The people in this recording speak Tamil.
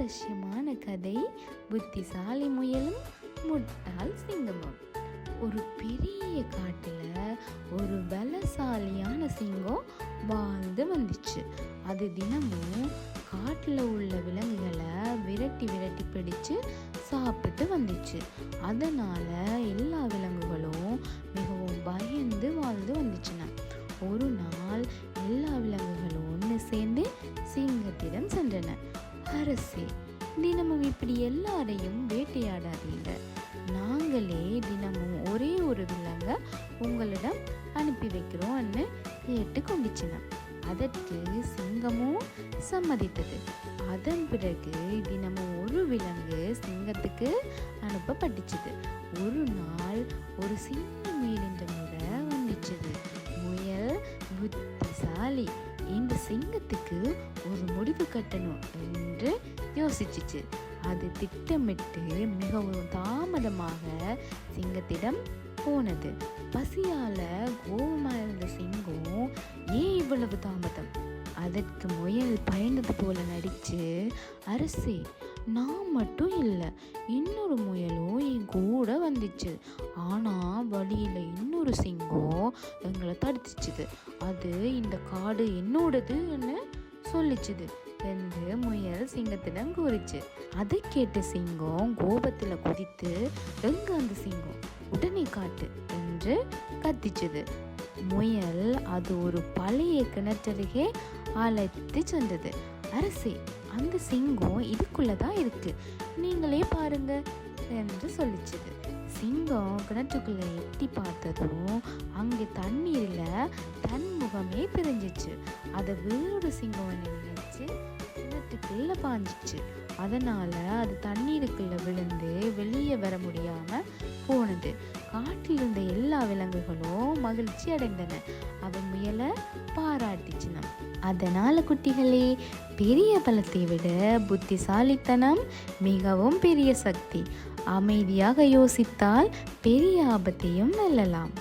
சுவாரஸ்யமான கதை புத்திசாலி முயலும் முட்டாள் சிங்கமும். ஒரு பெரிய காட்டுல ஒரு பலசாலியான சிங்கம் வாழ்ந்து வந்துச்சு. அது தினமும் காட்டுல உள்ள விலங்குகளை விரட்டி விரட்டி பிடிச்சு சாப்பிட்டு வந்துச்சு. அதனால எல்லா விலங்குகளும் மிகவும் பயந்து வாழ்ந்து வந்துச்சுன்னா, ஒரு நாள் எல்லா விலங்குகளும் ஒன்று சேர்ந்து சிங்கத்திடம் சென்றன. அரசே, தினமும் இப்படி எல்லாரையும் வேட்டையாடாதீங்க. நாங்களே தினமும் ஒரே ஒரு விலங்கை உங்களிடம் அனுப்பி வைக்கிறோம்னு கேட்டு கொண்டுச்சுனா. அதற்கு சிங்கமும் சம்மதித்தது. அதன் பிறகு தினமும் ஒரு விலங்கு சிங்கத்துக்கு அனுப்பப்பட்டுச்சுது. ஒரு நாள் ஒரு சின்ன முயலின்ற முறை வந்துச்சுது. முயல் புத்திசாலி, இந்த சிங்கத்துக்கு ஒரு முடிவு கட்டணும் என்று யோசிச்சிச்சு. அது திட்டமிட்டு மிகவும் தாமதமாக சிங்கத்திடம் போனது. பசியால கோபமா இருந்த சிங்கம், ஏன் இவ்வளவு தாமதம்? அதற்கு முயல் பயந்தது போல நடிச்சு, அரசே, நான் மட்டும் இல்லை, இன்னொரு முயலும் என் கூட வந்துச்சு. ஆனால் வழியில் இன்னொரு சிங்கம் எங்களை தடுத்துச்சுது. அது இந்த காடு என்னோடதுன்னு சொல்லிச்சுது என்று முயல் சிங்கத்திடம் கூறிச்சு. அதை கேட்ட சிங்கம் கோபத்தில் குதித்து, எங்க அந்த சிங்கம், உடனே காட்டு என்று கத்திச்சுது. முயல் அது ஒரு பழைய கிணற்றருகே அழைத்து சென்றது. அரசே, அந்த சிங்கம் இதுக்குள்ளதான் இருக்கு, நீங்களே பாருங்க என்று சொல்லிச்சுது. சிங்கம் கிணற்றுக்குள்ள எட்டி பார்த்ததும் அங்கே தண்ணீர்ல தன் முகமே பிரிஞ்சிச்சு. அதை வேறொரு சிங்கம் நினைச்சு கிணற்றுக்குள்ள பாஞ்சிச்சு. அதனால அது தண்ணீருக்குள்ள விழுந்து வெளியே வர முடியாம போனது. காட்டில் இருந்த எல்லா விலங்குகளும் மகிழ்ச்சி அடைந்தன. அவன் முயலை பாராட்டிச்சுன. அதனால குட்டிகளே, பெரிய பலத்தை விட புத்திசாலித்தனம் மிகவும் பெரிய சக்தி. அமைதியாக யோசித்தால் பெரிய ஆபத்தையும் வெல்லலாம்.